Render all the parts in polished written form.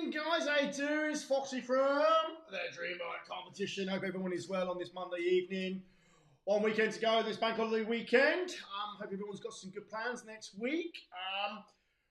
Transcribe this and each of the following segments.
Evening, guys. How you doing? It's Foxy from the Dream Bike Competition. Hope everyone is well on this Monday evening. One weekend to go this bank holiday weekend. Hope everyone's got some good plans next week.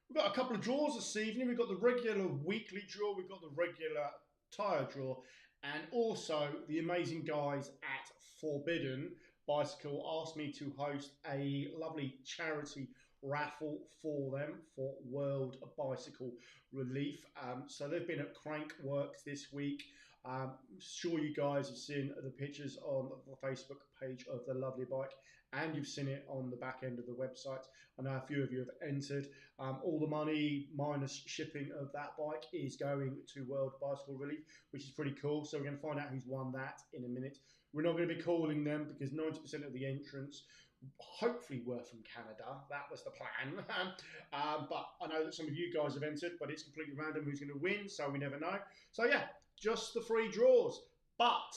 We've got a couple of draws this evening. We've got the regular weekly draw. We've got the regular tyre draw. And also the amazing guys at Forbidden Bicycle asked me to host a lovely charity raffle for them for World Bicycle Relief. So they've been at Crankworx this week. I'm sure you guys have seen the pictures on the Facebook page of the lovely bike, and you've seen it on the back end of the website. I know a few of you have entered. All the money minus shipping of that bike is going to World Bicycle Relief, which is pretty cool. So we're going to find out who's won that in a minute. We're not going to be calling them because 90% of the entrants hopefully were from Canada. That was the plan. But I know that some of you guys have entered, but it's completely random who's going to win, so we never know. So yeah, just the free draws. But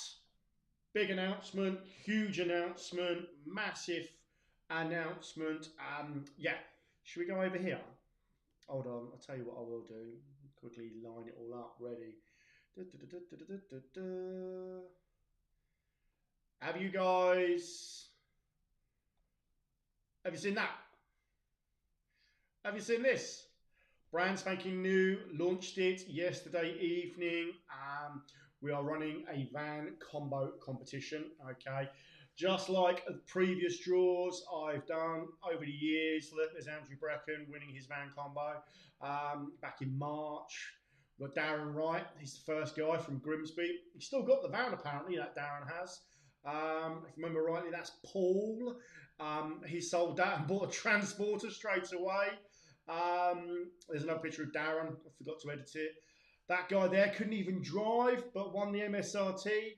big announcement, huge announcement, massive announcement. Yeah, should we go over here? Hold on, I'll tell you what I will do. Quickly line it all up, ready. Have you seen that? Have you seen this? Brand spanking new, launched it yesterday evening. We are running a van combo competition, okay? Just like the previous draws I've done over the years. There's Andrew Brecken winning his van combo back in March. We've got Darren Wright, he's the first guy from Grimsby. He's still got the van apparently, that Darren has. If I remember rightly, that's Paul. He sold that and bought a transporter straight away. There's another picture of Darren. I forgot to edit it. That guy there couldn't even drive, but won the MSRT.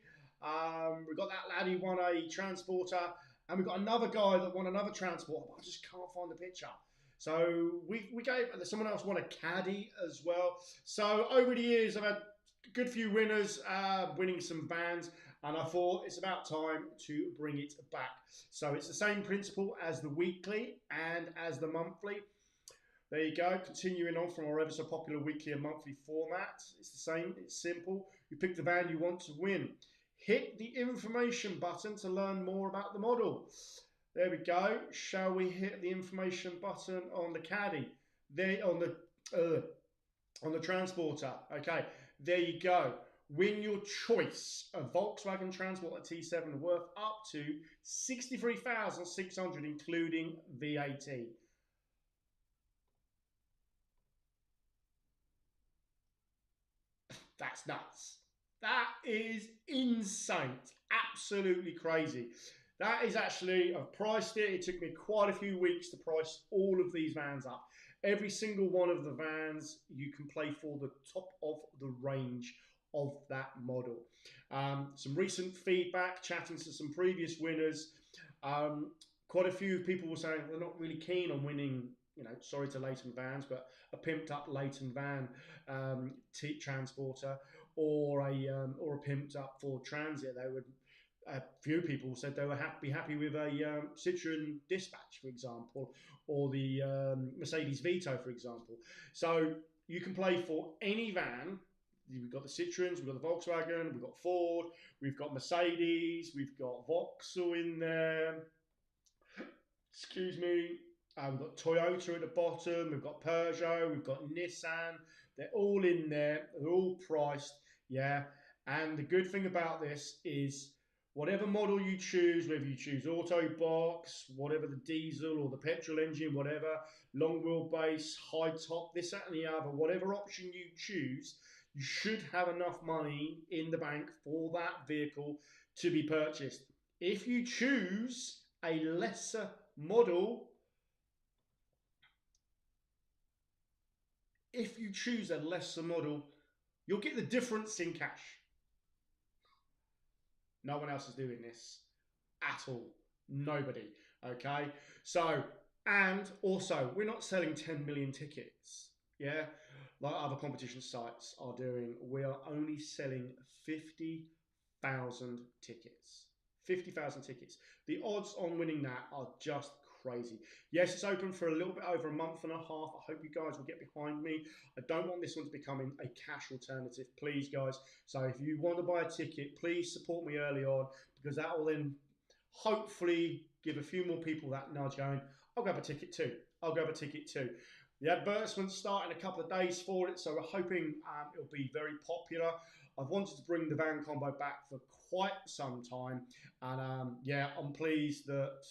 We've got that lad who won a transporter, and we've got another guy that won another transporter, but I just can't find the picture. So we gave someone else won a caddy as well. So over the years, I've had a good few winners winning some vans, and I thought it's about time to bring it back. So it's the same principle as the weekly and as the monthly. There you go, continuing on from our ever so popular weekly and monthly format. It's the same, it's simple. You pick the van you want to win. Hit the information button to learn more about the model. There we go. Shall we hit the information button on the caddy? There on the transporter. Okay, there you go. Win your choice of Volkswagen Transporter T7 worth up to $63,600 including VAT. That's nuts. That is insane. It's absolutely crazy. That is actually, I've priced it. It took me quite a few weeks to price all of these vans up. Every single one of the vans you can play for the top of the range of that model. Some recent feedback, chatting to some previous winners. Quite a few people were saying they're not really keen on winning, sorry to Leighton Vans, but a pimped up Leighton van transporter or a pimped up Ford Transit. They would. A few people said they were happy with a Citroen Dispatch, for example, or the Mercedes Vito, for example. So you can play for any van. We've got the Citroens, we've got the Volkswagen, we've got Ford, we've got Mercedes, we've got Vauxhall in there. Excuse me. We've got Toyota at the bottom, we've got Peugeot, we've got Nissan. They're all in there. They're all priced, yeah. And the good thing about this is whatever model you choose, whether you choose Autobox, whatever the diesel or the petrol engine, whatever, long wheelbase, high top, this, that, and the other, whatever option you choose, you should have enough money in the bank for that vehicle to be purchased. If you choose a lesser model, you'll get the difference in cash. No one else is doing this at all. Nobody. Okay. So, and also, we're not selling 10 million tickets. Yeah. Like other competition sites are doing. We are only selling 50,000 tickets. 50,000 tickets. The odds on winning that are just crazy. Yes, it's open for a little bit over a month and a half. I hope you guys will get behind me. I don't want this one to become a cash alternative, please, guys. So if you want to buy a ticket, please support me early on, because that will then hopefully give a few more people that nudge going, I'll grab a ticket too. I'll grab a ticket too. The advertisements start in a couple of days for it, so we're hoping it'll be very popular. I've wanted to bring the van combo back for quite some time, and yeah, I'm pleased that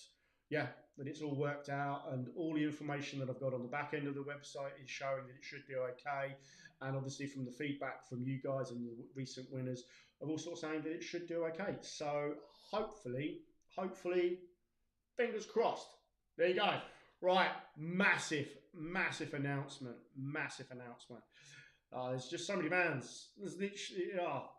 it's all worked out, and all the information that I've got on the back end of the website is showing that it should do okay. And obviously from the feedback from you guys and the recent winners are also saying that it should do okay. So hopefully, fingers crossed. There you go. Right, massive announcement. There's just so many vans. There's literally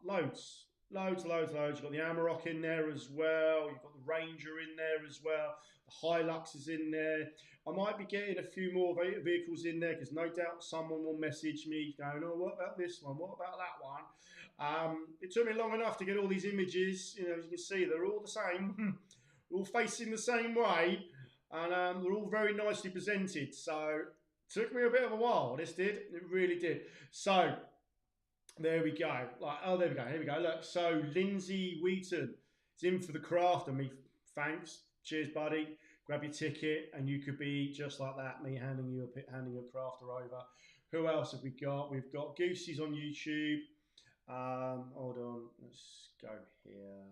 loads. You've got the Amarok in there as well. You've got the Ranger in there as well. The Hilux is in there. I might be getting a few more vehicles in there, because no doubt someone will message me going, oh, what about this one? What about that one? It took me long enough to get all these images. You know, as you can see, they're all the same. All facing the same way. And they're all very nicely presented. So it took me a bit of a while. This did. It really did. So there we go. There we go. Here we go. Look. So Lindsay Wheaton is in for the craft of me. Thanks. Cheers, buddy. Grab your ticket, and you could be just like that. Me handing you a crafter over. Who else have we got? We've got Goosey's on YouTube. Hold on. Let's go here.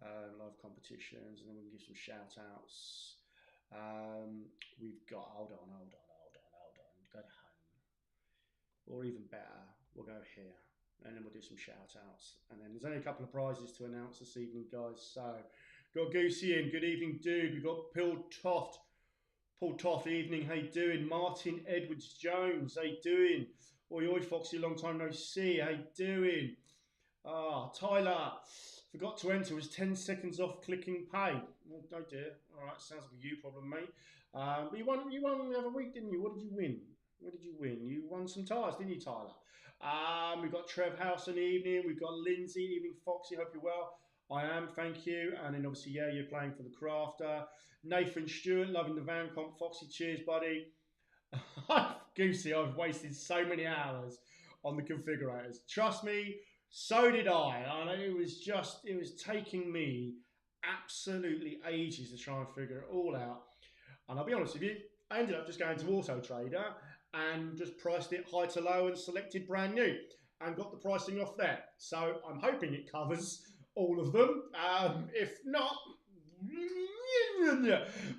Live competitions, and then we can give some shout outs. We've got, hold on, go to home, or even better, we'll go here, and then we'll do some shout outs, and then there's only a couple of prizes to announce this evening, guys. So got Goosey in, good evening dude. We've got Paul Toft, evening, how you doing? Martin Edwards Jones, how you doing? Oi Foxy, long time no see, how you doing? Tyler, forgot to enter, was 10 seconds off clicking pay. Oh dear. All right, sounds like a you problem, mate. But you won the other week, didn't you? What did you win? You won some tyres, didn't you, Tyler? We've got Trev House in the evening. We've got Lindsay, evening Foxy, hope you're well. I am, thank you. And then obviously, yeah, you're playing for the crafter. Nathan Stewart, loving the van comp. Foxy, cheers, buddy. Goosey, I've wasted so many hours on the configurators. Trust me, so did I. And it was taking me absolutely ages to try and figure it all out. And I'll be honest with you, I ended up just going to Auto Trader and just priced it high to low and selected brand new and got the pricing off there. So I'm hoping it covers all of them. If not,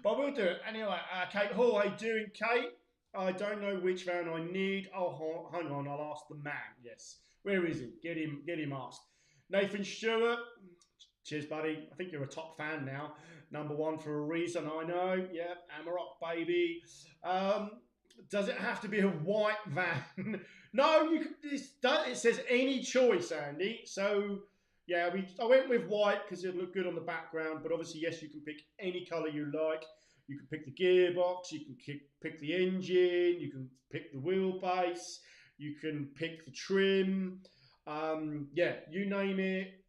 but we'll do it. Anyway, Kate Hall, how you doing, Kate? I don't know which van I need. Oh, hang on, I'll ask the man. Yes. Where is he? Get him asked. Nathan Stewart, cheers, buddy. I think you're a top fan now. Number one for a reason, I know. Yeah, Amarok, baby. Does it have to be a white van? No, it says any choice, Andy. So, yeah, I went with white because it looked good on the background. But obviously, yes, you can pick any colour you like. You can pick the gearbox. You can pick the engine. You can pick the wheelbase. You can pick the trim. Yeah, you name it.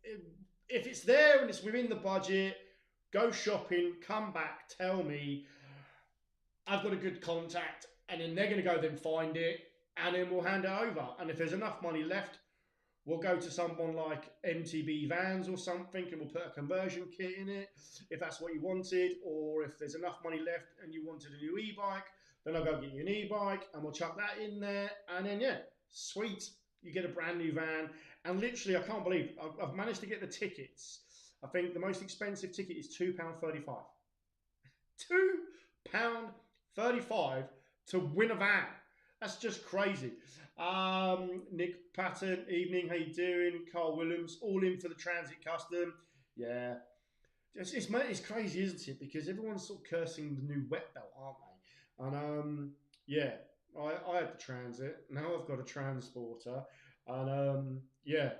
If it's there and it's within the budget, go shopping, come back, tell me. I've got a good contact, and then they're going to go then find it, and then we'll hand it over. And if there's enough money left, we'll go to someone like MTB Vans or something, and we'll put a conversion kit in it, if that's what you wanted. Or if there's enough money left and you wanted a new e-bike, then I'll go get you an e-bike, and we'll chuck that in there. And then, yeah, sweet. You get a brand new van. And literally, I can't believe I've managed to get the tickets. I think the most expensive ticket is £2.35. £2.35 to win a van. That's just crazy. Nick Patton, evening, how you doing? Carl Williams, all in for the Transit Custom. Yeah. It's crazy, isn't it? Because everyone's sort of cursing the new wet belt, aren't they? And yeah, I had the Transit. Now I've got a Transporter. And yeah,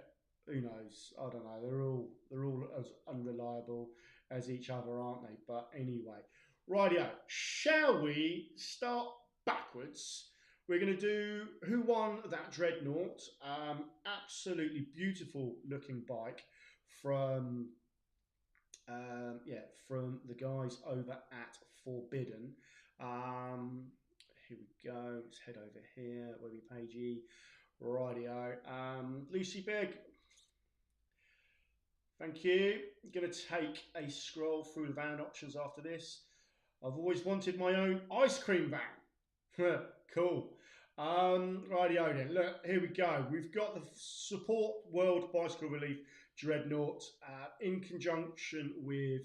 who knows? I don't know. They're all as unreliable as each other, aren't they? But anyway, rightio. Shall we start backwards? We're going to do who won that Dreadnought. Absolutely beautiful looking bike from Yeah, from the guys over at Forbidden. Um, Here we go. Let's head over here. Webby Pagey. Rightio. Lucy Big. Thank you. I'm going to take a scroll through the van options after this. I've always wanted my own ice cream van. Cool. Rightio then. Look, here we go. We've got the Support World Bicycle Relief Dreadnought in conjunction with,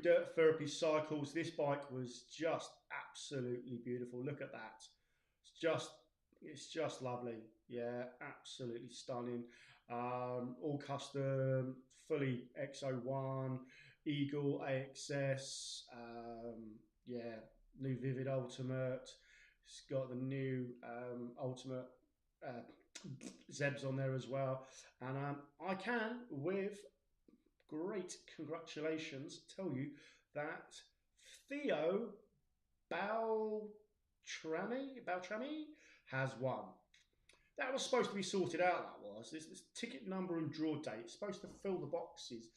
Dirt Therapy Cycles. This bike was just absolutely beautiful. Look at that. It's just lovely. Yeah, absolutely stunning. All custom, fully X01, Eagle AXS. Yeah, new Vivid Ultimate. It's got the new Ultimate Zebs on there as well. And I can, with great congratulations, tell you that Theo Baltrami has won. That was supposed to be sorted out, that was. This ticket number and draw date. It's supposed to fill the boxes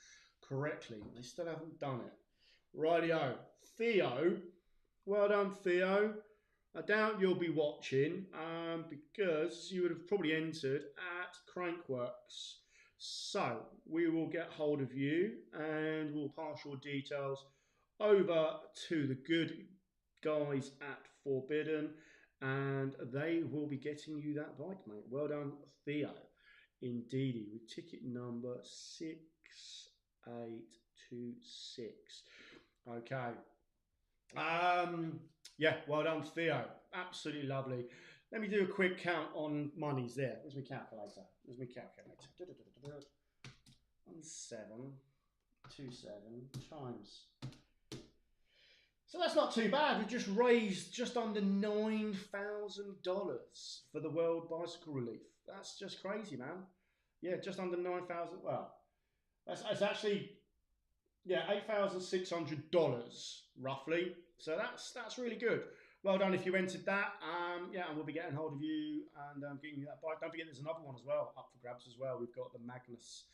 correctly. They still haven't done it. Rightio. Theo, well done, Theo. I doubt you'll be watching because you would have probably entered at Crankworks. So we will get hold of you and we'll pass your details over to the good guys at Forbidden, and they will be getting you that bike, mate. Well done, Theo. Indeedy, with ticket number 6826. Okay. Yeah, well done, Theo. Absolutely lovely. Let me do a quick count on monies there. Where's my calculator? 1727 times. So that's not too bad. We just raised just under $9,000 for the World Bicycle Relief. That's just crazy, man. Yeah, just under 9,000. Well, that's actually, yeah, $8,600 roughly. So that's really good. Well done if you entered that. Yeah, and we'll be getting hold of you and getting you that bike. Don't forget, there's another one as well up for grabs as well. We've got the Magnus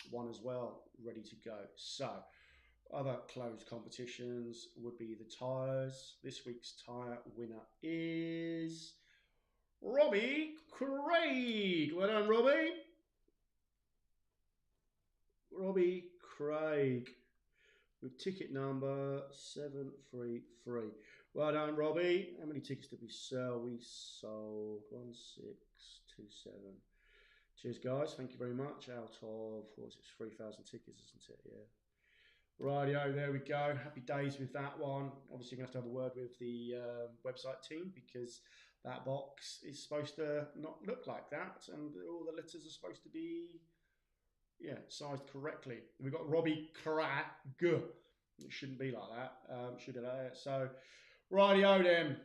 one as well ready to go. So other closed competitions would be the tyres. This week's tyre winner is Robbie Craig. Well done, Robbie. Robbie Craig with ticket number 733. Well done, Robbie. How many tickets did we sell? We sold 1627. Cheers, guys. Thank you very much. Out of, what was it, 3,000 tickets, isn't it? Yeah. Rightio, there we go. Happy days with that one. Obviously, you're going to have a word with the website team because that box is supposed to not look like that, and all the letters are supposed to be, yeah, sized correctly. We've got Robbie Cragg. It shouldn't be like that. Should be like that. So, rightio then.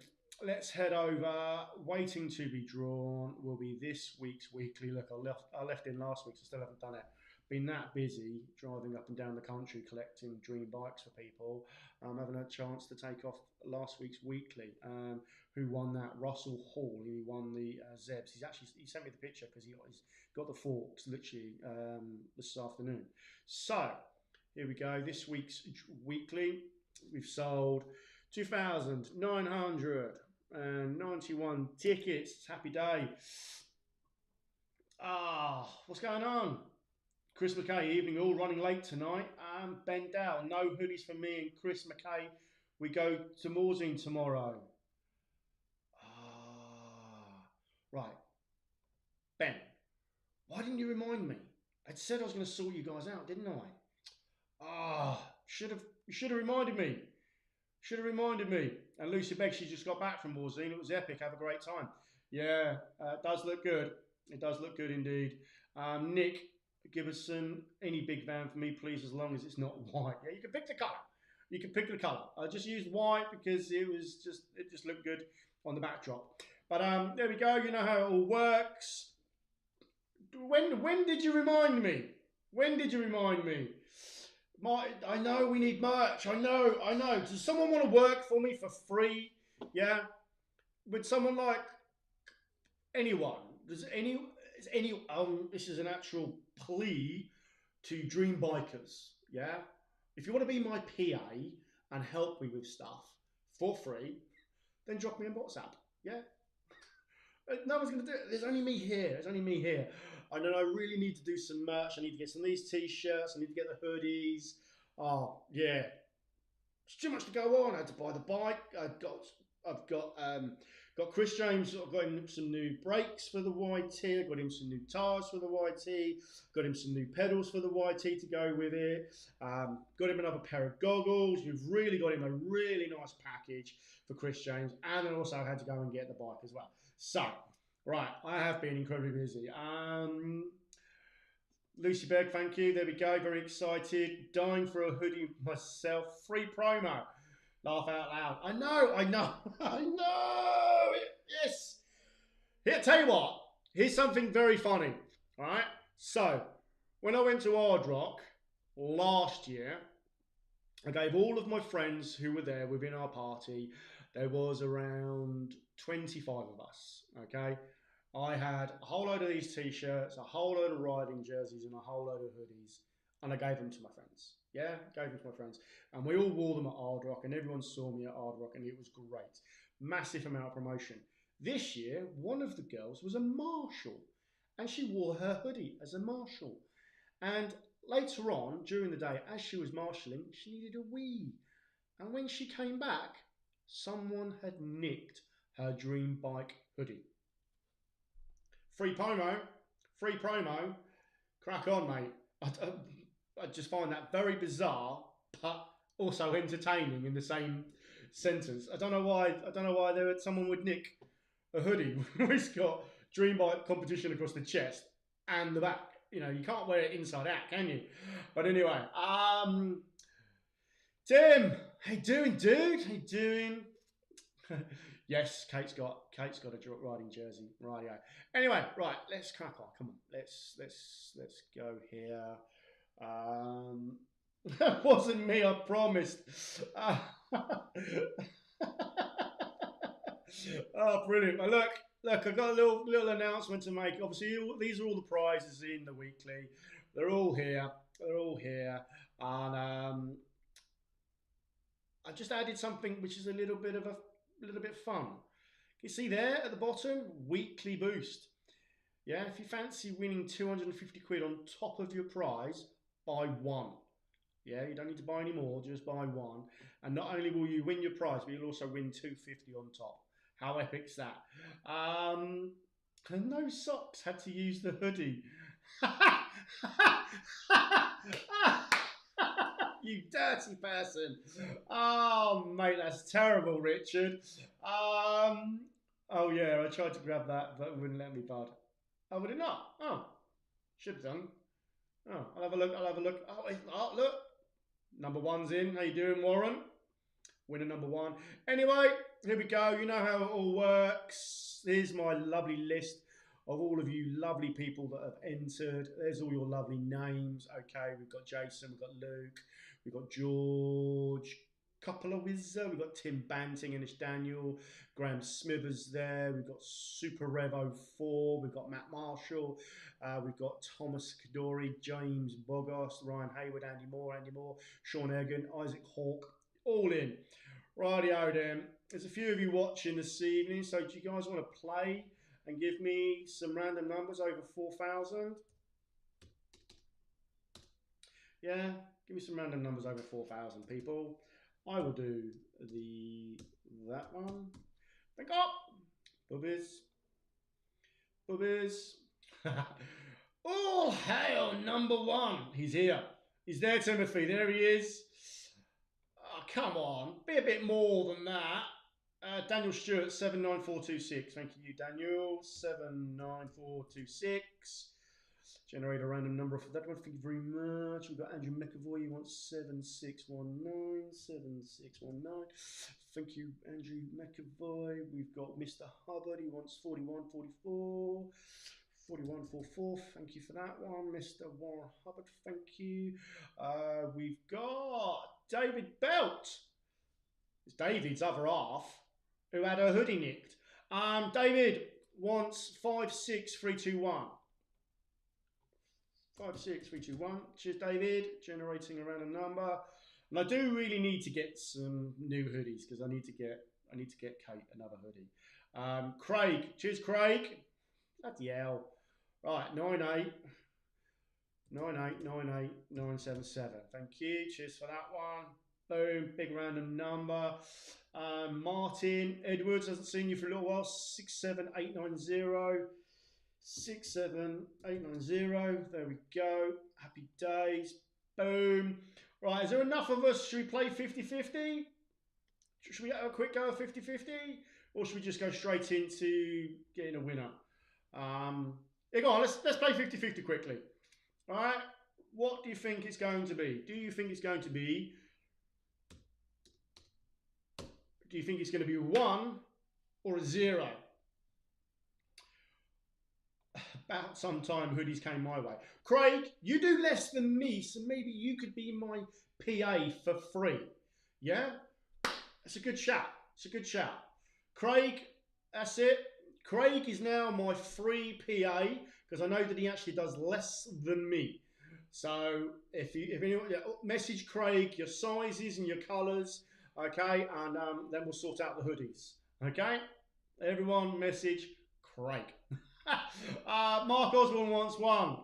Let's head over. Waiting to be drawn will be this week's weekly. Look, I left in last week, so I still haven't done it. Been that busy driving up and down the country collecting dream bikes for people. Having a chance to take off last week's weekly. Who won that? Russell Hall. He won the Zebs. He sent me the picture because he's got the forks literally this afternoon. So here we go. This week's weekly, we've sold 2,991 tickets. Happy day. What's going on? Chris McKay, evening all, running late tonight. Ben Dow, no hoodies for me and Chris McKay. We go to Morzine tomorrow. Right. Ben, why didn't you remind me? I said I was going to sort you guys out, didn't I? You should have reminded me. Should have reminded me. And Lucy Begg, she just got back from Morzine. It was epic. Have a great time. Yeah, it does look good. It does look good indeed. Nick Gibbison, any big van for me, please, as long as it's not white. Yeah, you can pick the colour. You can pick the colour. I just used white because it just looked good on the backdrop. But there we go. You know how it all works. When did you remind me? When did you remind me? I know we need merch. I know. Does someone want to work for me for free? Yeah. Would someone like anyone? this is an actual plea to dream bikers. Yeah, if you want to be my PA and help me with stuff for free, then drop me a WhatsApp. Yeah, no one's going to do it. There's only me here. There's only me here. I know I really need to do some merch. I need to get some of these t-shirts. I need to get the hoodies. Oh yeah, it's too much to go on. I had to buy the bike. I've got Chris James. I've got him some new brakes for the YT. I got him some new tires for the YT. Got him some new pedals for the YT to go with it. Got him another pair of goggles. We've really got him a really nice package for Chris James, and then also had to go and get the bike as well. So, right, I have been incredibly busy. Lucy Berg, thank you. There we go. Very excited. Dying for a hoodie myself. Free promo. Laugh out loud. I know. I know. Yes. Here, tell you what. Here's something very funny. All right. So, when I went to Hard Rock last year, I gave all of my friends who were there within our party, there was around 25 of us. Okay. I had a whole load of these t-shirts, a whole load of riding jerseys, and a whole load of hoodies, and I gave them to my friends. Yeah, gave them to my friends, and we all wore them at Hard Rock, and everyone saw me at Hard Rock, and it was great. Massive amount of promotion. This year, one of the girls was a marshal, and she wore her hoodie as a marshal. And later on, during the day, as she was marshalling, she needed a wee. And when she came back, someone had nicked her dream bike hoodie. Free promo, crack on, mate. I just find that very bizarre, but also entertaining in the same sentence. I don't know why someone would nick a hoodie which got Dream Bike competition across the chest and the back. You know, you can't wear it inside out, can you? But anyway, Tim, how you doing, dude? How you doing? Yes, Kate's got a riding jersey. Rightio. Anyway, right, let's crack on. Come on, let's go here. That wasn't me, I promised. Oh, brilliant! Look, I've got a little announcement to make. Obviously, these are all the prizes in the weekly. They're all here. And I just added something which is a little bit fun. You see there at the bottom, weekly boost. Yeah, if you fancy winning 250 quid on top of your prize, buy one. Yeah, you don't need to buy any more, just buy one. And not only will you win your prize, but you'll also win 250 on top. How epic's that? And no socks, had to use the hoodie. You dirty person. Oh, mate, that's terrible, Richard. Oh, yeah, I tried to grab that, but it wouldn't let me, bud. Oh, would it not? Oh, should have done. Oh, I'll have a look. Oh, look. Number one's in. How you doing, Warren? Winner number one. Anyway, here we go. You know how it all works. Here's my lovely list of all of you lovely people that have entered. There's all your lovely names. Okay, we've got Jason, we've got Luke, we've got George, couple of Wizard, we've got Tim Banting, Inish Daniel, Graham Smithers there, we've got Super Revo 4, we've got Matt Marshall, we've got Thomas Kadori, James Bogos, Ryan Hayward, Andy Moore, Sean Egan, Isaac Hawke, all in. Rightio then. There's a few of you watching this evening, so do you guys want to play and give me some random numbers over 4,000? Yeah, give me some random numbers over 4,000, people. I will do that one. Pick up, boobies. All hail number one. He's here. He's there, Timothy. There he is. Oh, come on, be a bit more than that. Daniel Stewart, 79426. Thank you, Daniel. 79426. Generate a random number for that one. Thank you very much. We've got Andrew McAvoy. He wants 7619. 7619. Thank you, Andrew McAvoy. We've got Mr. Hubbard. He wants 4144. 4144. Thank you for that one, Mr. Warren Hubbard. Thank you. We've got David Belt. It's David's other half who had a hoodie nicked. David wants 56321. 56321. Cheers, David. Generating a random number. And I do really need to get some new hoodies because I need to get Kate another hoodie. Craig. Cheers, Craig. Bloody hell. Right, 98. 9898977. Thank you. Cheers for that one. Boom. Big random number. Martin Edwards, hasn't seen you for a little while. 67890. 67890. There we go. Happy days. Boom. Right, is there enough of us? Should we play 50-50? Should we have a quick go of 50-50? Or should we just go straight into getting a winner? Yeah, go on, let's play 50-50 quickly. All right, what do you think it's going to be? Do you think it's going to be 1 or a 0? About some time hoodies came my way. Craig, you do less than me, so maybe you could be my PA for free. Yeah? It's a good shout. It's a good shout. Craig, that's it. Craig is now my free PA because I know that he actually does less than me. So if anyone, message Craig your sizes and your colours, okay, and then we'll sort out the hoodies. Okay, everyone message Craig. Mark Osborne wants 1.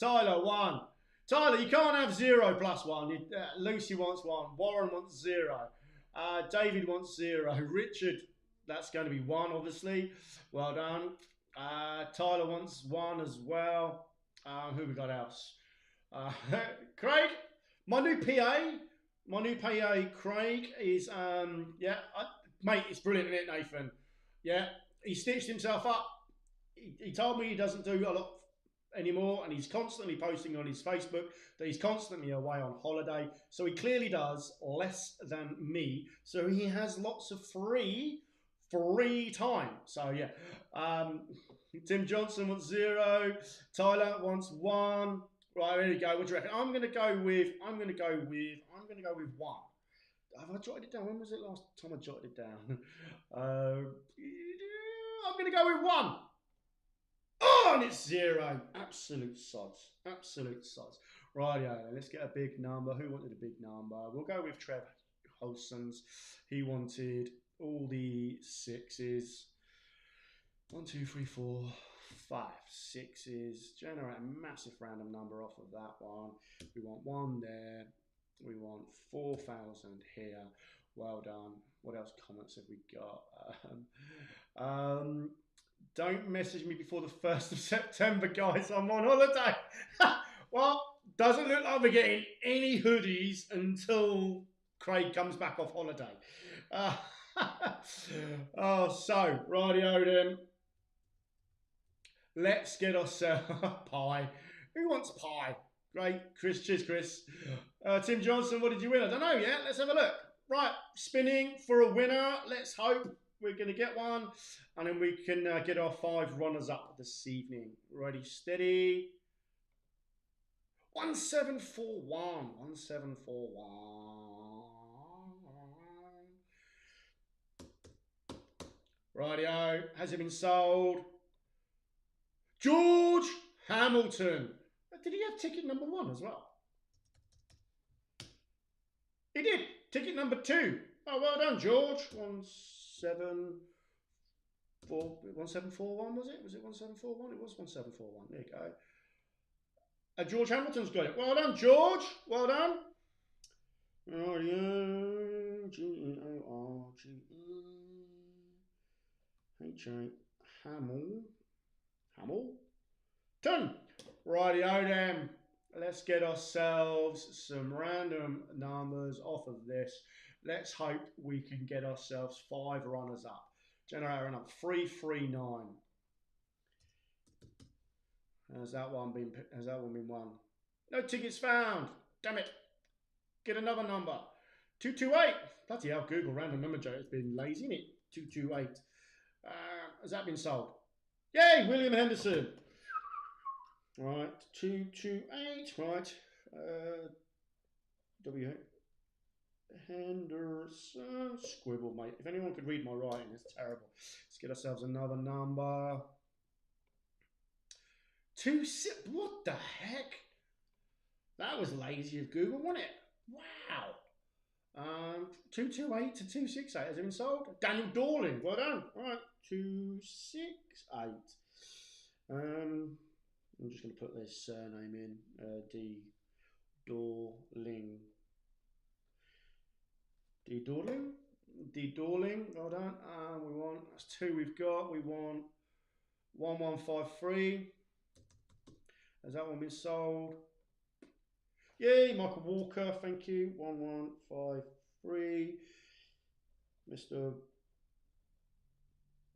Tyler 1. Tyler, you can't have 0 plus 1. Lucy wants 1. Warren wants 0. David wants 0. Richard, that's going to be 1, obviously. Well done. Tyler wants 1 as well. Who we got else? Craig, my new PA, Craig is mate, it's brilliant, isn't it, Nathan? Yeah, he stitched himself up. He told me he doesn't do a lot anymore, and he's constantly posting on his Facebook that he's constantly away on holiday. So he clearly does less than me. So he has lots of free time. So yeah, Tim Johnson wants 0. Tyler wants 1. Right, there you go. What do you reckon? I'm gonna go with 1. Have I jotted it down? When was it last time I jotted it down? I'm gonna go with 1. Oh, and it's 0. Absolute sods. Absolute sods. Rightio, let's get a big number. Who wanted a big number? We'll go with Trev Holsons. He wanted all the 6s. 1, 2, 3, 4, 5 6s. Generate a massive random number off of that one. We want 1 there. We want 4,000 here. Well done. What else comments have we got? Don't message me before the 1st of September, guys. I'm on holiday. Well, doesn't look like we're getting any hoodies until Craig comes back off holiday. So, rightio then. Let's get ourselves pie. Who wants pie? Great. Chris, cheers, Chris. Tim Johnson, what did you win? I don't know yet. Let's have a look. Right, spinning for a winner. Let's hope we're going to get one. And then we can get our 5 runners up this evening. Ready, steady. 1741. 1741. Rightio. Has it been sold? George Hamilton. Did he have ticket number 1 as well? He did. Ticket number 2. Oh, well done, George. 1741, was it? Was it 1741? It was 1741. There you go. George Hamilton's got it. Well done, George. Well done. George Hamilton. Rightio then. Let's get ourselves some random numbers off of this. Let's hope we can get ourselves 5 runners up. Generate a run up 339. Has that one been won? No tickets found. Damn it. Get another number. 228. Bloody hell, Google random number generator has been lazy, isn't it? 228. Has that been sold? Yay, William Henderson. Right, 228. Right. W. Henderson. Squibble, mate. If anyone could read my writing, it's terrible. Let's get ourselves another number. What the heck? That was lazy of Google, wasn't it? Wow. 228 to 268 has it been sold? Daniel Dorling, well done. All right, 268. I'm just going to put this surname in. D Dorling. D Dorling. D Dorling. Well done. We want that's 2 we've got. We want 1153. Has that one been sold? Yay, Michael Walker, thank you. 1153. Mr.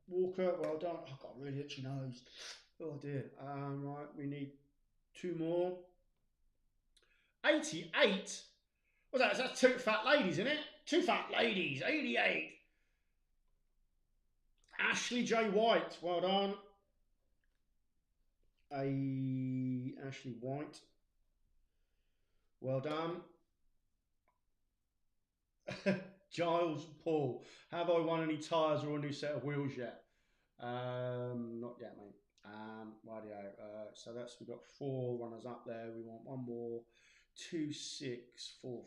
Walker, well done. I've got a really itchy nose. Oh dear. Right, we need 2 more. 88? What's that? That's 2 fat ladies, isn't it? 2 fat ladies, 88. Ashley J. White, well done. Ashley White. Well done. Giles Paul. Have I won any tyres or a new set of wheels yet? Not yet, mate. Radio. So we've got 4 runners up there. We want 1 more. 2, 6, 4,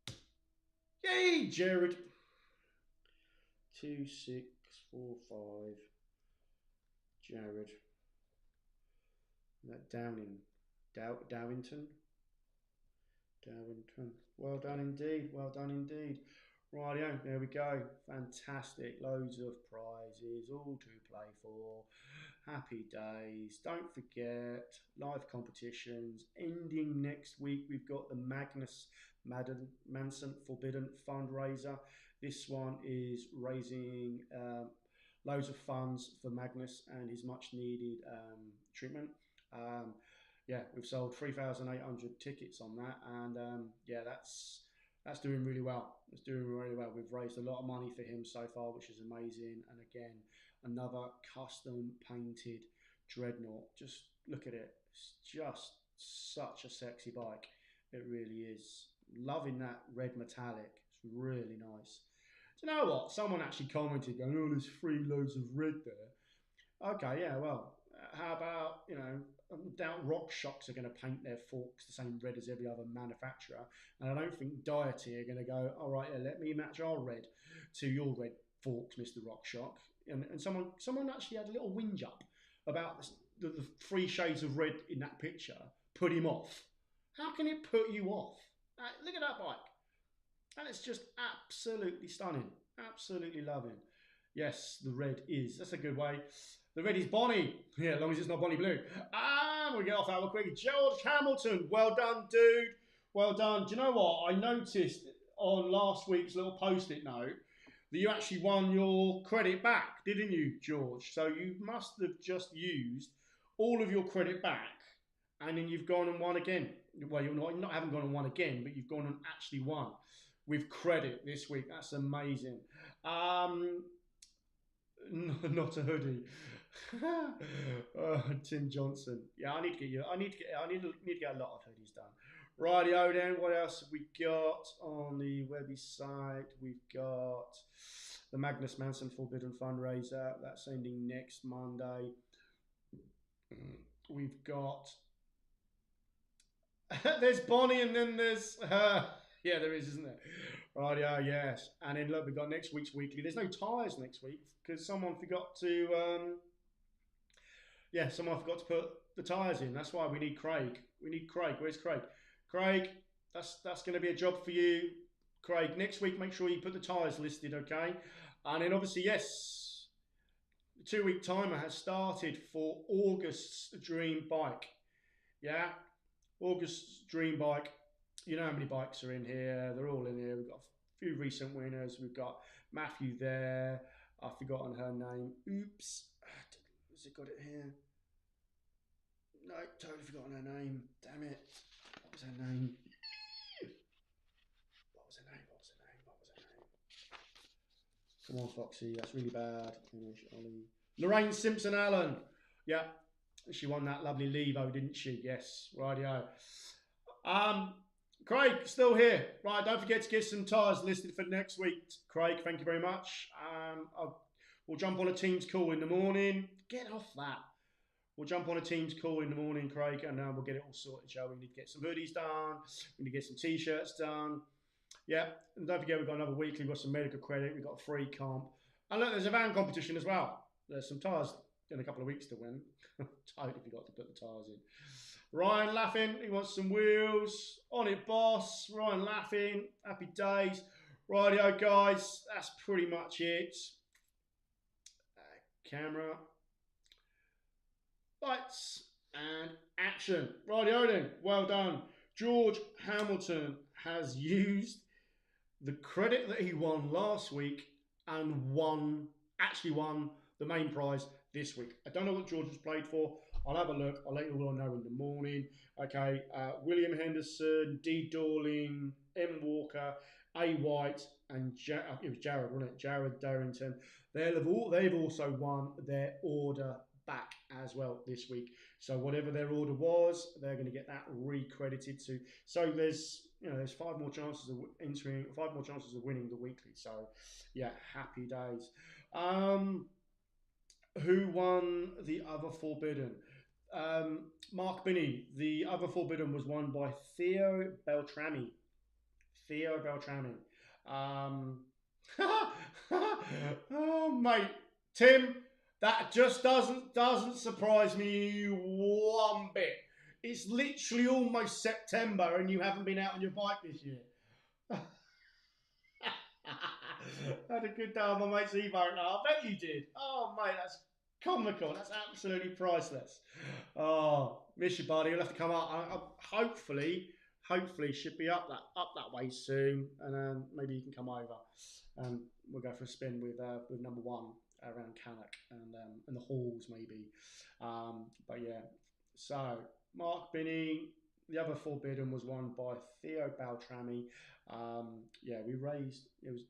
5. Yay, Jared. 2, 6, 4, 5. Jared. That Dowington. Well done indeed. Well done indeed. Rightio, there we go. Fantastic. Loads of prizes, all to play for. Happy days. Don't forget, live competitions. Ending next week, we've got the Magnus Manson Forbidden fundraiser. This one is raising loads of funds for Magnus and his much needed treatment. Yeah, we've sold 3,800 tickets on that, and yeah, that's doing really well. It's doing really well. We've raised a lot of money for him so far, which is amazing. And again, another custom painted Dreadnought. Just look at it. It's just such a sexy bike. It really is. Loving that red metallic. It's really nice. Do you know what? Someone actually commented going, "Oh, there's 3 loads of red there." Okay, yeah, well, how about, you know, I doubt RockShox are going to paint their forks the same red as every other manufacturer. And I don't think Deity are going to go, "All right, yeah, let me match our red to your red forks, Mr. RockShox." And someone actually had a little whinge up about the 3 shades of red in that picture put him off. How can it put you off? Look at that bike. And it's just absolutely stunning. Absolutely loving. Yes, the red is. That's a good way. The red is Bonnie. Yeah, as long as it's not Bonnie Blue. And we get off our quick. George Hamilton. Well done, dude. Well done. Do you know what? I noticed on last week's little post-it note that you actually won your credit back, didn't you, George? So you must have just used all of your credit back, and then you've gone and won again. Well, you haven't gone and won again, but you've gone and actually won with credit this week. That's amazing. Not a hoodie. Tim Johnson. Yeah, I need to get a lot of hoodies done. Rightio then, what else have we got on the website? We've got the Magnus Manson Forbidden fundraiser. That's ending next Monday. We've got there's Bonnie and then there's her. Yeah, there is, isn't there? Rightio, yes. And then look, we've got next week's weekly. There's no tyres next week because someone forgot to someone forgot to put the tyres in. That's why we need Craig. We need Craig. Where's Craig? Craig, that's going to be a job for you. Craig, next week, make sure you put the tyres listed, okay? And then obviously, yes, the 2-week timer has started for August's dream bike. Yeah, August's dream bike. You know how many bikes are in here. They're all in here. We've got a few recent winners. We've got Matthew there. I've forgotten her name. Oops. Has it got it here? No, totally forgotten her name. Damn it. What was her name? What was her name? Come on, Foxy. That's really bad. Finish, Ollie. Lorraine Simpson-Allen. Yeah. She won that lovely Levo, didn't she? Yes. Rightio. Craig, still here. Right, don't forget to get some tyres listed for next week. Craig, thank you very much. We'll jump on a Teams call in the morning. Get off that. We'll jump on a Teams call in the morning, Craig, and we'll get it all sorted, shall we? We need to get some hoodies done. We need to get some T-shirts done. Yeah, and don't forget we've got another weekly. We've got some medical credit. We've got a free comp. And look, there's a van competition as well. There's some tyres in a couple of weeks to win. Totally forgot to put the tyres in. Ryan laughing. He wants some wheels. On it, boss. Ryan laughing. Happy days. Rightio, guys. That's pretty much it. Camera. Lights. And action. Rightio then. Well done. George Hamilton has used the credit that he won last week and actually won the main prize this week. I don't know what George has played for. I'll have a look. I'll let you all know in the morning. Okay, William Henderson, D. Dorling, M. Walker, A. White, and it was Jared, wasn't it? Jared Darrington. They've also won their order back as well this week. So whatever their order was, they're going to get that recredited to. So there's 5 more chances of entering, 5 more chances of winning the weekly. So yeah, happy days. Who won the other Forbidden? Mark Binney. The other Forbidden was won by Theo Beltrami. Oh mate, Tim, that just doesn't surprise me one bit. It's literally almost September and you haven't been out on your bike this year. Had a good day on my mate's e-bike now. I bet you did. Oh mate, that's comical. That's absolutely priceless. Oh, miss you, buddy. You'll have to come up. Hopefully should be up that way soon, and maybe you can come over and we'll go for a spin with number 1 around Cannock and the halls maybe. But yeah, so Mark Binney. The other Forbidden was won by Theo Beltrami. Yeah, it was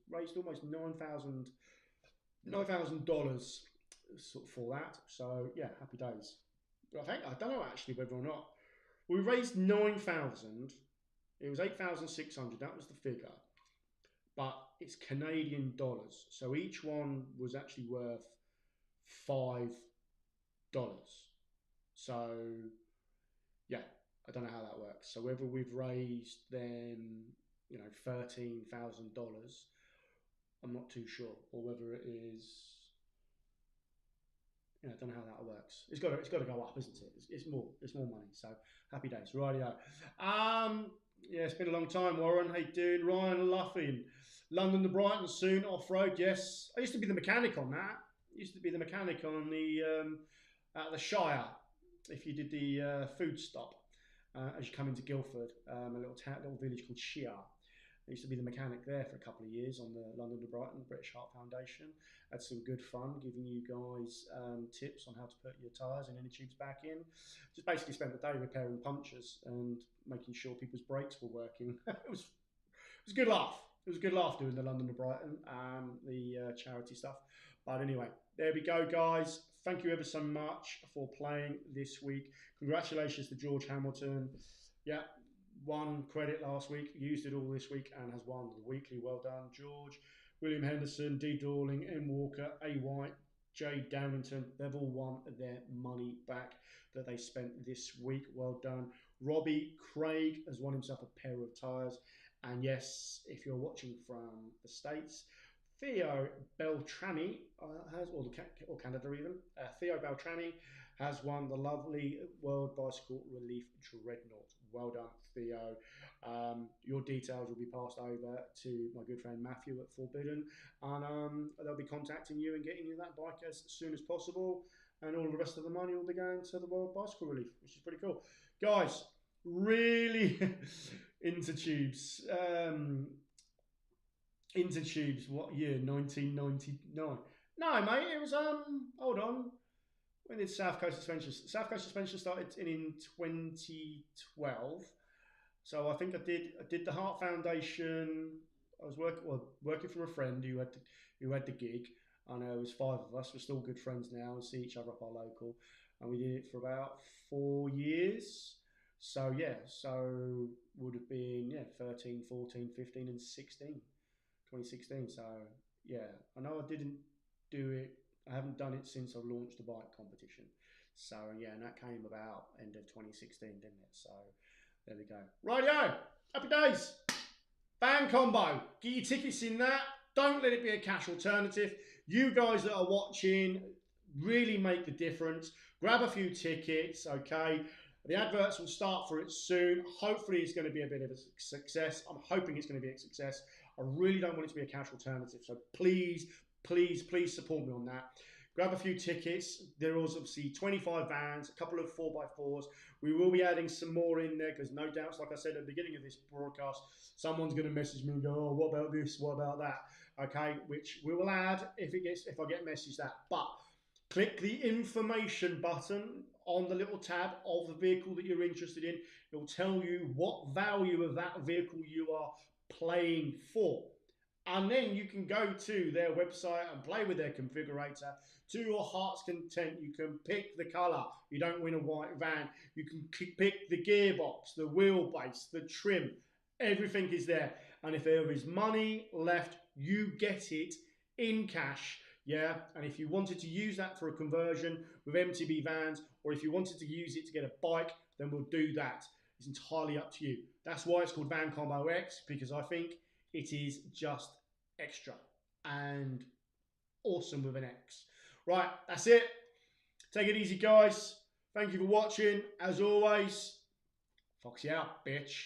raised almost $9,000 sort of for that. So yeah, happy days. I don't know actually whether or not we raised 9,000. It was 8,600. That was the figure, but it's Canadian dollars. So each one was actually worth $5. So yeah, I don't know how that works. So whether we've raised then $13,000, I'm not too sure, or whether it is. I don't know how that works. It's got to go up, isn't it? It's more money. So happy days, rightio. Yeah, it's been a long time, Warren. How you doing? Ryan Luffin, London to Brighton soon off road. Yes, I used to be the mechanic on that. I used to be the mechanic on the at the Shire. If you did the food stop as you come into Guildford, a little village called Shire. I used to be the mechanic there for a couple of years on the London to Brighton British Heart Foundation. Had some good fun giving you guys tips on how to put your tyres and inner tubes back in. Just basically spent the day repairing punctures and making sure people's brakes were working. It was a good laugh. It was a good laugh doing the London to Brighton, the charity stuff. But anyway, there we go, guys. Thank you ever so much for playing this week. Congratulations to George Hamilton. Yeah. 1 credit last week, used it all this week, and has won the weekly. Well done, George. William Henderson, D. Dorling, M. Walker, A. White, J. Downington, they've all won their money back that they spent this week. Well done. Robbie Craig has won himself a pair of tyres. And yes, if you're watching from the States, Theo Beltrami or Canada even, Theo Beltrami has won the lovely World Bicycle Relief Dreadnought. Well done, Theo. Your details will be passed over to my good friend Matthew at Forbidden, and they'll be contacting you and getting you that bike as soon as possible. And all the rest of the money will be going to the World Bicycle Relief, which is pretty cool. Guys, really into tubes. Into tubes, what year? 1999. No, mate, it was, hold on. When did South Coast Suspension? South Coast Suspension started in 2012. So I think I did the Heart Foundation. I was working for a friend who had the gig. I know it was 5 of us. We're still good friends now and see each other up our local. And we did it for about 4 years. So yeah, would have been 13, 14, 15 and 16. 2016. So yeah, I know I didn't do it. I haven't done it since I launched the bike competition. So yeah, and that came about end of 2016, didn't it? So there we go. Rightio, happy days. Van combo, get your tickets in that. Don't let it be a cash alternative. You guys that are watching really make the difference. Grab a few tickets, okay? The adverts will start for it soon. Hopefully it's going to be a bit of a success. I'm hoping it's going to be a success. I really don't want it to be a cash alternative. So please, please, please support me on that. Grab a few tickets. There was obviously 25 vans, a couple of 4x4s. We will be adding some more in there because no doubts, like I said at the beginning of this broadcast, someone's going to message me and go, oh, what about this? What about that? Okay, which we will add if I get messaged that. But click the information button on the little tab of the vehicle that you're interested in. It will tell you what value of that vehicle you are playing for. And then you can go to their website and play with their configurator to your heart's content. You can pick the colour. You don't win a white van. You can pick the gearbox, the wheelbase, the trim. Everything is there. And if there is money left, you get it in cash. Yeah, and if you wanted to use that for a conversion with MTB vans, or if you wanted to use it to get a bike, then we'll do that. It's entirely up to you. That's why it's called Van Combo X, because I think it is just extra and awesome with an X. Right, that's it. Take it easy, guys. Thank you for watching. As always, Foxy out, bitch.